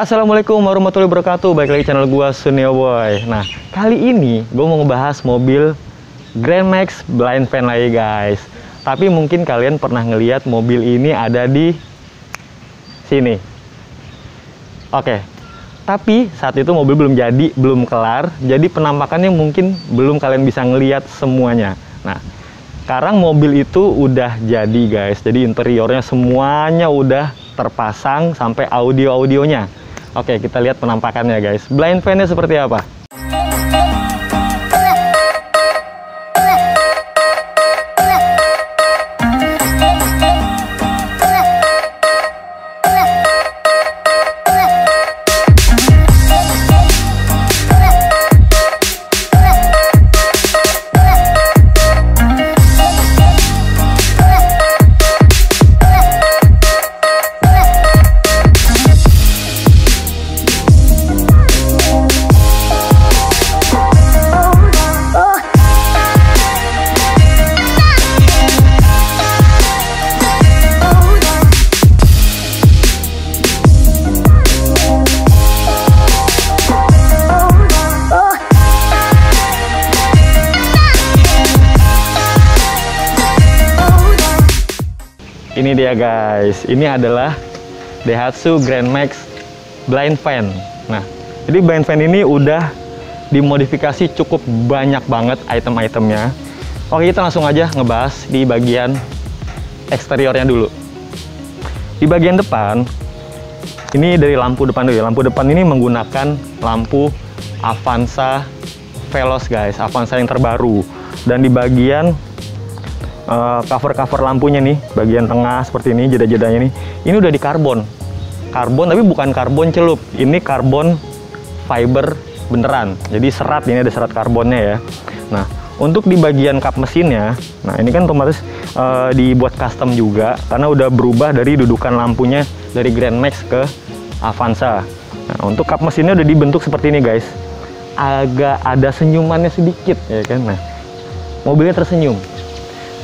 Assalamualaikum warahmatullahi wabarakatuh. Balik lagi channel gua Sunio Boy. Nah, kali ini gue mau ngebahas mobil Grand Max blind van lagi guys. Tapi mungkin kalian pernah ngelihat mobil ini ada di sini. Oke. Tapi saat itu mobil belum jadi, belum kelar. Jadi penampakannya mungkin belum kalian bisa ngelihat semuanya. Nah, sekarang mobil itu udah jadi guys. Jadi interiornya semuanya udah terpasang sampai audio-audionya. Oke, kita lihat penampakannya guys. Blind van-nya seperti apa? Ini dia guys, ini adalah Daihatsu Grand Max blind van. Nah, jadi blind van ini udah dimodifikasi cukup banyak banget item-itemnya. Oke, kita langsung aja ngebahas di bagian eksteriornya dulu. Di bagian depan, ini dari lampu depan dulu ya. Lampu depan ini menggunakan lampu Avanza Veloz guys, Avanza yang terbaru. Dan di bagian cover lampunya nih, bagian tengah seperti ini, jeda-jedanya nih, ini udah di karbon, tapi bukan karbon celup, ini karbon fiber beneran, jadi serat, ini ada serat karbonnya ya. Nah, untuk di bagian kap mesinnya, nah ini kan otomatis dibuat custom juga, karena udah berubah dari dudukan lampunya dari Grand Max ke Avanza. Nah, untuk kap mesinnya udah dibentuk seperti ini guys, agak ada senyumannya sedikit ya kan. Nah, mobilnya tersenyum.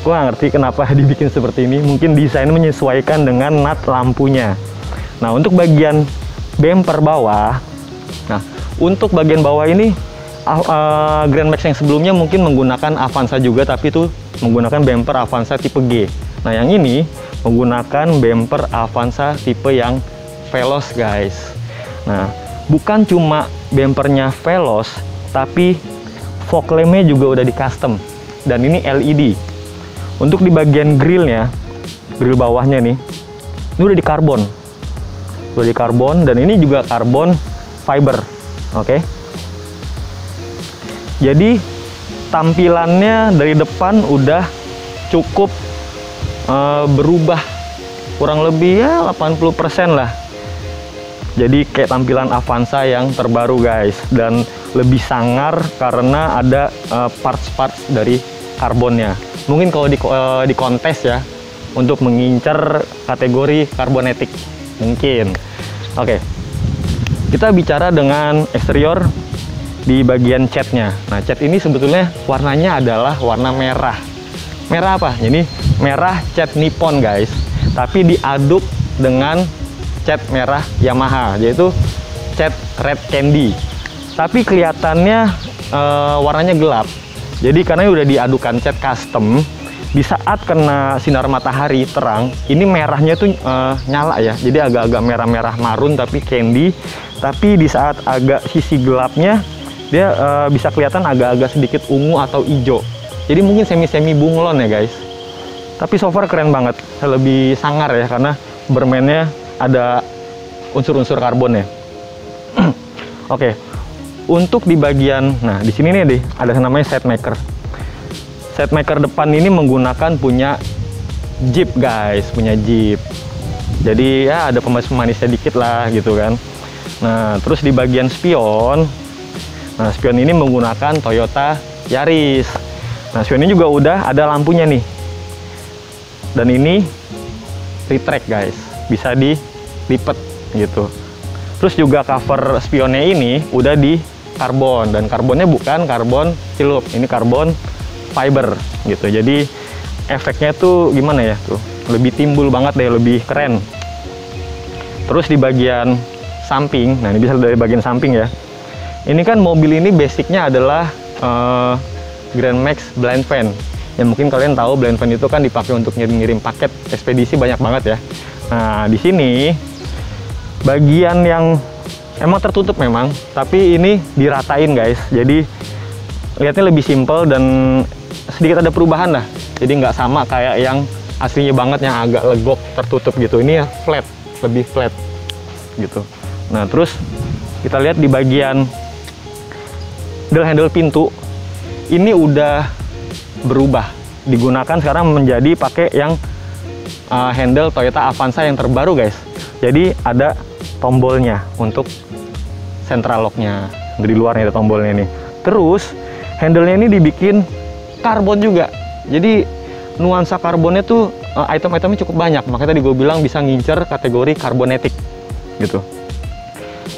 Gue nggak ngerti kenapa dibikin seperti ini. Mungkin desain menyesuaikan dengan nut lampunya. Nah, untuk bagian bumper bawah, nah untuk bagian bawah ini Grand Max yang sebelumnya mungkin menggunakan Avanza juga, tapi itu menggunakan bumper Avanza tipe G. Nah, yang ini menggunakan bumper Avanza tipe yang Veloz guys. Nah, bukan cuma bumpernya Veloz, tapi fog lamp-nya juga udah di custom, dan ini LED. Untuk di bagian grillnya, grill bawahnya nih, ini udah di karbon, dan ini juga karbon fiber, oke? Jadi tampilannya dari depan udah cukup berubah, kurang lebih ya 80% lah. Jadi kayak tampilan Avanza yang terbaru guys, dan lebih sangar karena ada parts-parts dari karbonnya. Mungkin kalau di kontes ya, untuk mengincar kategori karbonetik mungkin. Oke, kita bicara dengan eksterior di bagian catnya. Nah, cat ini sebetulnya warnanya adalah warna merah. Merah apa? Ini merah cat Nippon guys, tapi diaduk dengan cat merah Yamaha, yaitu cat red candy. Tapi kelihatannya warnanya gelap. Jadi karena udah diadukan cat custom, di saat kena sinar matahari terang, ini merahnya tuh nyala ya. Jadi agak-agak merah-merah marun tapi candy. Tapi di saat agak sisi gelapnya, dia bisa kelihatan agak-agak sedikit ungu atau hijau. Jadi mungkin semi-semi bunglon ya guys. Tapi so far keren banget, lebih sangar ya karena bermainnya ada unsur-unsur karbon ya. Oke. Untuk di bagian, nah di sini nih deh, ada yang namanya set maker. Set maker depan ini menggunakan punya Jeep guys, punya Jeep. Jadi ya ada pemanis-pemanisnya dikit lah gitu kan. Nah, terus di bagian spion, nah spion ini menggunakan Toyota Yaris. Nah, spion ini juga udah ada lampunya nih. Dan ini retract guys, bisa dilipat gitu. Terus juga cover spionnya ini udah di karbon, dan karbonnya bukan karbon celup, ini karbon fiber gitu. Jadi efeknya tuh gimana ya tuh, lebih timbul banget deh, lebih keren. Terus di bagian samping, nah ini bisa dari bagian samping ya. Ini kan mobil ini basicnya adalah Grand Max blind van. Ya mungkin kalian tahu blind van itu kan dipakai untuk ngirim paket ekspedisi banyak banget ya. Nah di sini bagian yang emang tertutup memang, tapi ini diratain guys. Jadi lihatnya lebih simple dan sedikit ada perubahan lah. Jadi nggak sama kayak yang aslinya banget yang agak legok tertutup gitu. Ini ya flat, lebih flat gitu. Nah terus kita lihat di bagian handle pintu ini udah berubah, digunakan sekarang menjadi pakai yang handle Toyota Avanza yang terbaru guys. Jadi ada tombolnya untuk central locknya, di luarnya ada tombolnya nih. Terus handle-nya ini dibikin karbon juga, jadi nuansa karbonnya tuh item-itemnya cukup banyak, makanya tadi gue bilang bisa ngincer kategori karbonetik gitu.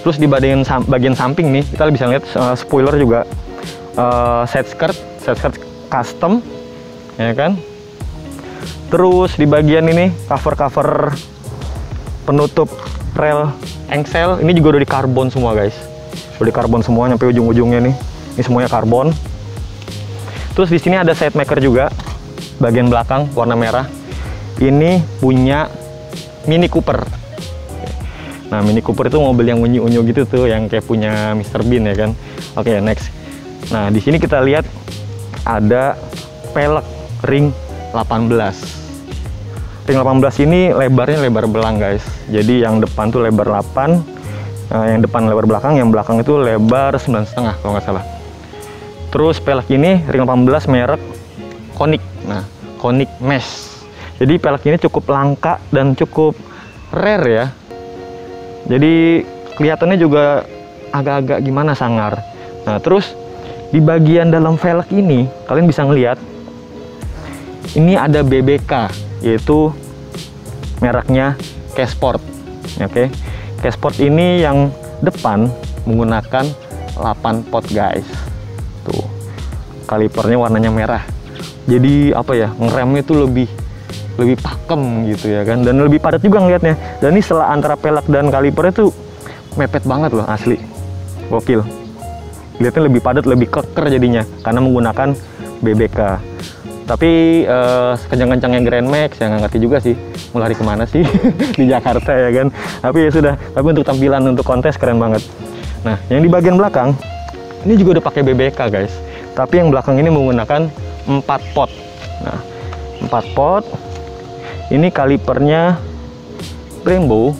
Terus di bagian samping nih kita bisa lihat spoiler juga, side skirt custom ya kan. Terus di bagian ini cover penutup rel engsel ini juga udah di karbon semua guys, udah di karbon semua nyampe ujung-ujungnya nih, ini semuanya karbon. Terus di sini ada side maker juga, bagian belakang warna merah, ini punya Mini Cooper. Nah Mini Cooper itu mobil yang unyu-unyu gitu tuh, yang kayak punya Mr. Bean ya kan. Oke, next. Nah di sini kita lihat ada pelek ring 18. Ring 18 ini lebarnya lebar belang guys. Jadi yang depan tuh lebar 8, yang depan lebar belakang, yang belakang itu lebar 9,5 kalau nggak salah. Terus pelek ini ring 18 merek Konik. Nah Konik Mesh. Jadi pelek ini cukup langka dan cukup rare ya. Jadi kelihatannya juga agak-agak gimana, sangar. Nah terus di bagian dalam velg ini kalian bisa ngelihat ini ada BBK, yaitu mereknya K-Sport. Oke, K-Sport ini yang depan menggunakan 8 pot guys. Tuh kalipernya warnanya merah, jadi apa ya, ngeremnya itu lebih pakem gitu ya kan, dan lebih padat juga ngelihatnya. Dan ini setelah antara pelek dan kalipernya tuh mepet banget loh, asli gokil. Lihatnya lebih padat, lebih keker jadinya karena menggunakan BBK. Tapi kencang-kencangnya Grand Max ya nggak ngerti juga sih mau lari kemana sih di Jakarta ya kan. Tapi ya sudah, tapi untuk tampilan, untuk kontes keren banget. Nah yang di bagian belakang ini juga udah pakai BBK guys, tapi yang belakang ini menggunakan 4 pot. Nah 4 pot. Ini kalipernya Brembo,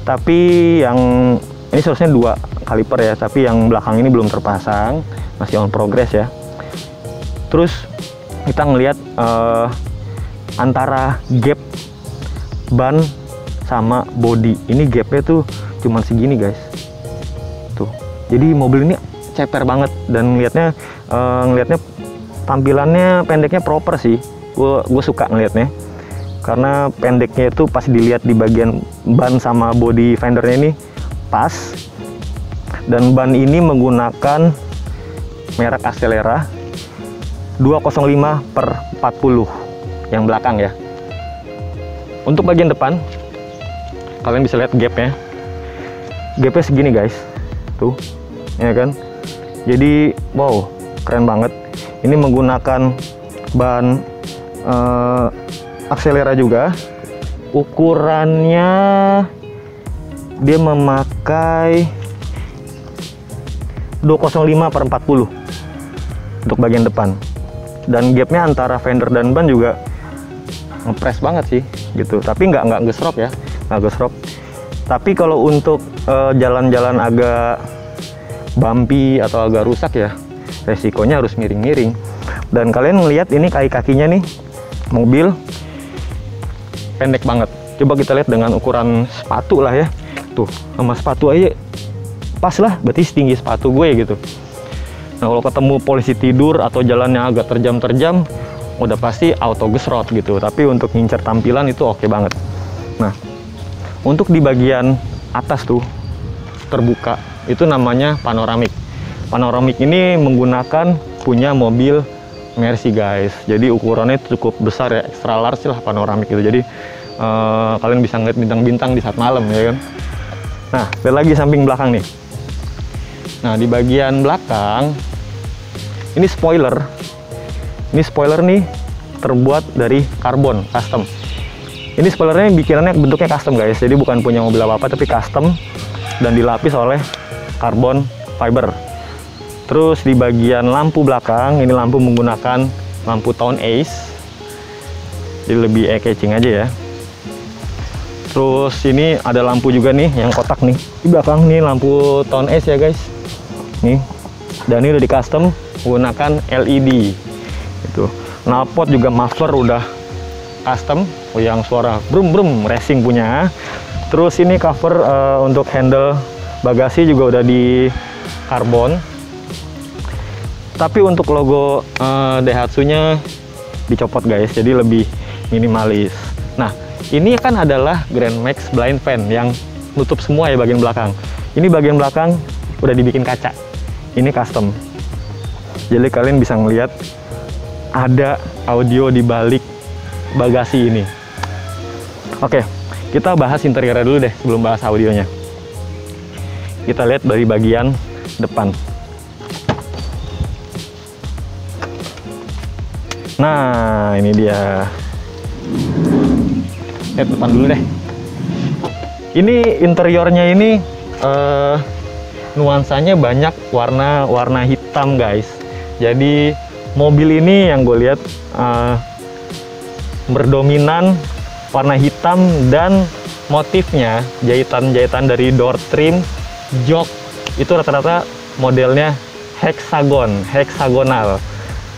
tapi yang ini seharusnya 2 kaliper ya, tapi yang belakang ini belum terpasang, masih on progress ya. Terus kita ngelihat antara gap ban sama body, ini gapnya tuh cuman segini guys. Tuh, jadi mobil ini ceper banget, dan ngelihatnya tampilannya pendeknya proper sih. Gue suka ngelihatnya, karena pendeknya itu pas dilihat di bagian ban sama body fendernya ini pas. Dan ban ini menggunakan merek Accelera 205/40 yang belakang ya. Untuk bagian depan kalian bisa lihat gapnya segini guys, tuh ya kan. Jadi wow, keren banget. Ini menggunakan ban Accelera juga. Ukurannya dia memakai 205/40 untuk bagian depan, dan gapnya antara fender dan ban juga ngepres banget sih gitu. Tapi nggak gesrok ya, nggak gesrok. Tapi kalau untuk jalan-jalan agak bumpy atau agak rusak ya, resikonya harus miring-miring. Dan kalian melihat ini kaki-kakinya nih, mobil pendek banget. Coba kita lihat dengan ukuran sepatu lah ya. Tuh, sama sepatu aja pas lah, berarti setinggi sepatu gue gitu. Nah kalau ketemu polisi tidur atau jalannya agak terjam-terjam, udah pasti auto gesrot gitu. Tapi untuk ngincer tampilan itu oke banget. Nah untuk di bagian atas tuh terbuka, itu namanya panoramik. Panoramik ini menggunakan punya mobil Mercy guys. Jadi ukurannya cukup besar ya, extra large lah panoramik itu. Jadi kalian bisa ngeliat bintang-bintang di saat malam ya kan. Nah, lihat lagi samping belakang nih. Nah, di bagian belakang ini spoiler. Ini spoiler nih terbuat dari karbon custom. Ini spoilernya bikinannya bentuknya custom guys. Jadi bukan punya mobil apa-apa tapi custom dan dilapis oleh karbon fiber. Terus di bagian lampu belakang ini lampu menggunakan lampu Tone Ace. Jadi lebih eye-catching aja ya. Terus ini ada lampu juga nih yang kotak nih di belakang nih, lampu Tone Ace ya guys. Nih, dan ini udah di custom menggunakan LED itu. Knalpot juga muffler udah custom yang suara brum brum racing punya. Terus ini cover untuk handle bagasi juga udah di karbon. Tapi untuk logo Daihatsu nya dicopot guys, jadi lebih minimalis. Nah, ini kan adalah Grand Max blind fan yang nutup semua ya bagian belakang. Ini bagian belakang udah dibikin kaca. Ini custom. Jadi kalian bisa ngelihat ada audio di balik bagasi ini. Oke, kita bahas interiornya dulu deh sebelum bahas audionya. Kita lihat dari bagian depan. Nah, ini dia. Lihat depan dulu deh. Ini interiornya ini nuansanya banyak warna hitam guys. Jadi mobil ini yang gue lihat berdominan warna hitam dan motifnya jahitan-jahitan dari door trim, jok itu rata-rata modelnya heksagonal.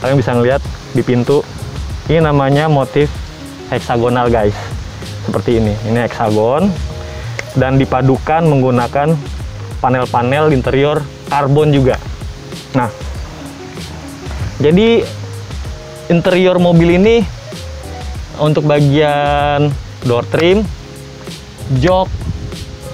Kalian bisa ngeliat di pintu ini namanya motif heksagonal guys, seperti ini heksagon dan dipadukan menggunakan panel-panel interior karbon juga. Nah, jadi interior mobil ini untuk bagian door trim, jok,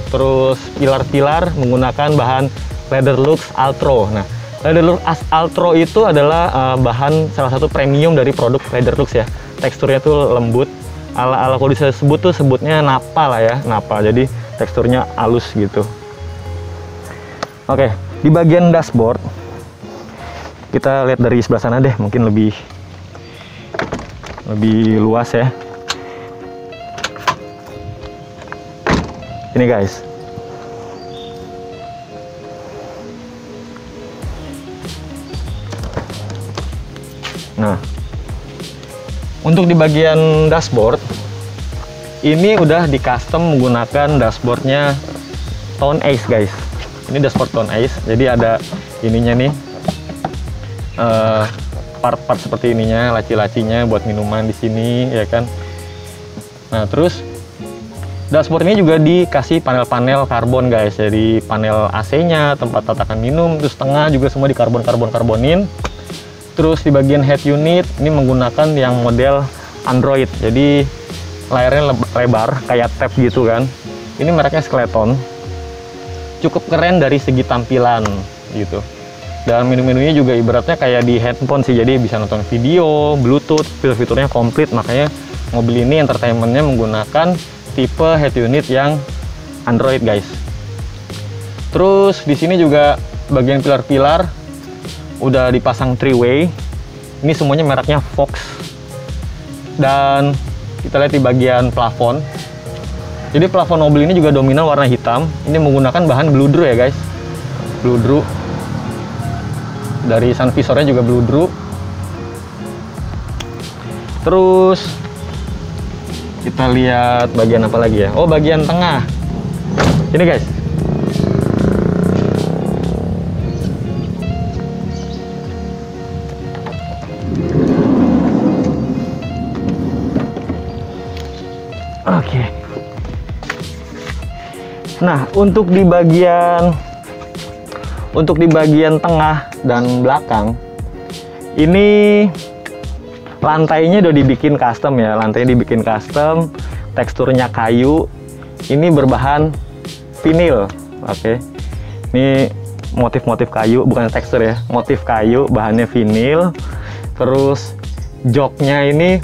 terus pilar-pilar menggunakan bahan Leatherlux Altro. Nah, Leatherlux Altro itu adalah bahan salah satu premium dari produk Leatherlux ya. Teksturnya tuh lembut. Ala kalau disebut tuh sebutnya napa lah ya, napa. Jadi teksturnya halus gitu. Oke, di bagian dashboard kita lihat dari sebelah sana deh, mungkin lebih luas ya. Ini guys. Nah, untuk di bagian dashboard ini udah di custom menggunakan dashboardnya Tone Ace guys. Ini dashboard Tone Ace, jadi ada ininya nih part-part seperti ininya, laci-lacinya buat minuman di sini ya kan. Nah, terus dashboard ini juga dikasih panel-panel karbon guys. Jadi panel AC-nya, tempat tatakan minum, terus tengah juga semua di karbonin. Terus di bagian head unit ini menggunakan yang model Android. Jadi layarnya lebar kayak tab gitu kan. Ini mereknya Skeleton. Cukup keren dari segi tampilan gitu. Dan menu-menunya juga ibaratnya kayak di handphone sih. Jadi bisa nonton video, Bluetooth, fitur-fiturnya komplit. Makanya mobil ini entertainmentnya menggunakan tipe head unit yang Android guys. Terus di sini juga bagian pilar-pilar udah dipasang 3-way. Ini semuanya mereknya Fox. Dan kita lihat di bagian plafon. Jadi plafon mobil ini juga dominan warna hitam. Ini menggunakan bahan bludru ya guys. Bludru. Dari sun visornya juga bludru. Terus kita lihat bagian apa lagi ya? Oh, bagian tengah. Ini guys. Oke. Nah, untuk di bagian tengah dan belakang ini lantainya udah dibikin custom ya. Lantainya dibikin custom, teksturnya kayu. Ini berbahan vinil. Oke. Ini motif-motif kayu, bukan tekstur ya. Motif kayu, bahannya vinil. Terus joknya ini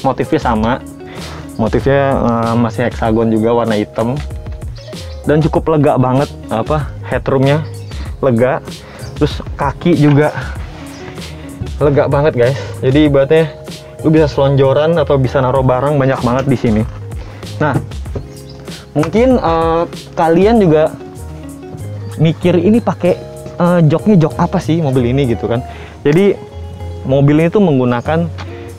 motifnya sama. Motifnya masih heksagon juga, warna hitam. dan cukup lega banget, headroomnya lega, terus kaki juga lega banget guys. Jadi ibaratnya lu bisa selonjoran atau bisa naruh barang banyak banget di sini. Nah, mungkin kalian juga mikir ini pakai joknya jok apa sih mobil ini gitu kan. Jadi mobil ini tuh menggunakan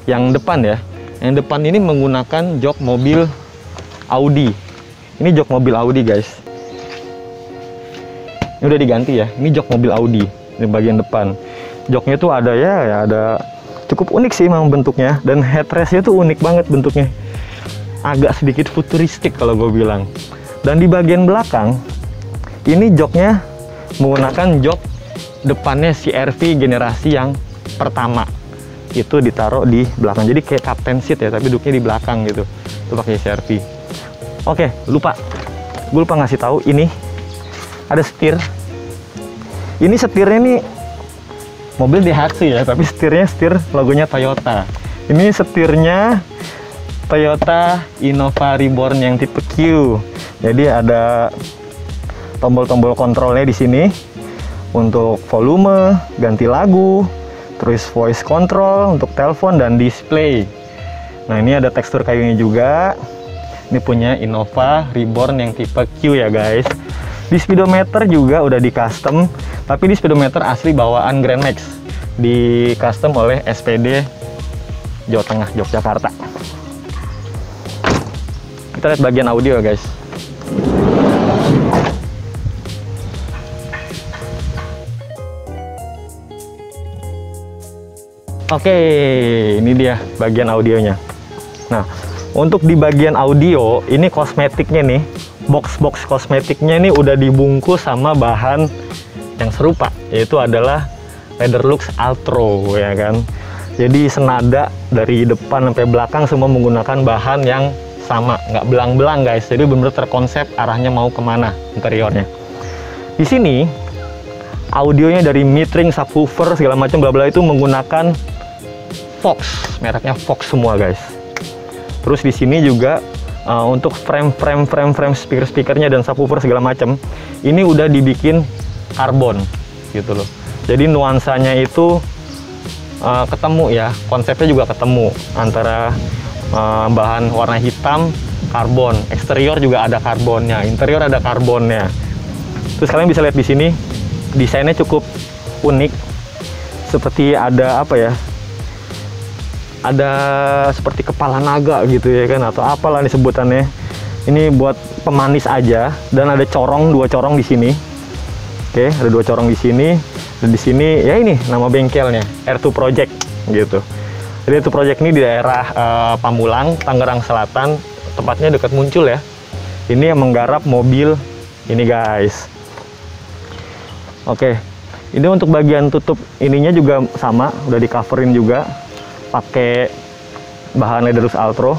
yang depan ya. Yang depan ini menggunakan jok mobil Audi. Ini jok mobil Audi guys. Ini udah diganti ya. Ini jok mobil Audi di bagian depan. Joknya tuh ada ada cukup unik sih memang bentuknya, dan headrestnya tuh unik banget bentuknya. Agak sedikit futuristik kalau gue bilang. Dan di bagian belakang ini joknya menggunakan jok depannya CR-V generasi yang pertama. Itu ditaruh di belakang, jadi kayak captain seat ya, tapi duduknya di belakang gitu. Itu pakai CR-V. Oke, gue lupa ngasih tahu, ini ada setir. Ini setirnya nih mobil Daihatsu ya, tapi setirnya setir logonya Toyota. Ini setirnya Toyota Innova Reborn yang tipe Q. Jadi ada tombol-tombol kontrolnya di sini untuk volume, ganti lagu, terus voice control untuk telepon dan display. Nah, ini ada tekstur kayunya juga. Ini punya Innova Reborn yang tipe Q ya guys. Di speedometer juga udah di custom, tapi di speedometer asli bawaan Grand Max, di custom oleh SPD Jawa Tengah, Yogyakarta. Kita lihat bagian audio guys. Oke, ini dia bagian audionya. Nah, untuk di bagian audio, ini kosmetiknya nih, box-box kosmetiknya ini udah dibungkus sama bahan yang serupa, yaitu adalah Leatherlux Altro ya kan. Jadi senada dari depan sampai belakang semua menggunakan bahan yang sama, nggak belang-belang guys. Jadi benar-benar terkonsep arahnya mau kemana interiornya. Di sini audionya dari mid-ring, subwoofer segala macam bla bla itu menggunakan Fox, mereknya Fox semua guys. Terus di sini juga untuk frame speakernya dan subwoofer segala macam ini udah dibikin karbon gitu loh. Jadi nuansanya itu ketemu ya, konsepnya juga ketemu antara bahan warna hitam, karbon, eksterior juga ada karbonnya, interior ada karbonnya. Terus kalian bisa lihat di sini desainnya cukup unik, seperti ada apa ya? Ada seperti kepala naga gitu ya kan, atau apalah nih sebutannya. Ini buat pemanis aja, dan ada corong, 2 corong di sini. Oke, ada 2 corong di sini, dan di sini ya ini nama bengkelnya R2 Project gitu. Jadi R2 Project ini di daerah Pamulang, Tangerang Selatan, tempatnya dekat Muncul ya. Ini yang menggarap mobil ini guys. Oke, ini untuk bagian tutup ininya juga sama, udah di coverin juga pakai bahan Leatherlux Altro.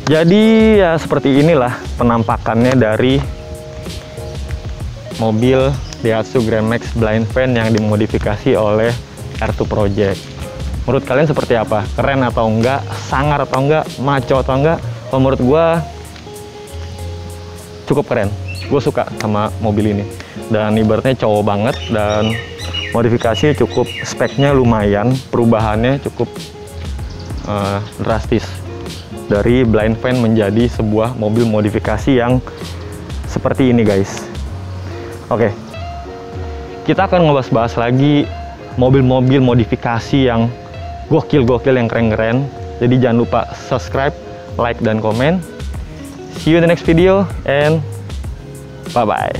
Jadi ya seperti inilah penampakannya dari mobil Daihatsu Grand Max Blind Van yang dimodifikasi oleh R2 Project. Menurut kalian seperti apa? Keren atau enggak? Sangar atau enggak? Maco atau enggak? Kalau menurut gua cukup keren. Gue suka sama mobil ini, dan ibaratnya cowok banget, dan modifikasi cukup, speknya lumayan, perubahannya cukup drastis dari blind van menjadi sebuah mobil modifikasi yang seperti ini guys. Oke, kita akan ngebahas-bahas lagi mobil-mobil modifikasi yang gokil-gokil, yang keren-keren. Jadi jangan lupa subscribe, like, dan komen. See you in the next video, and bye-bye.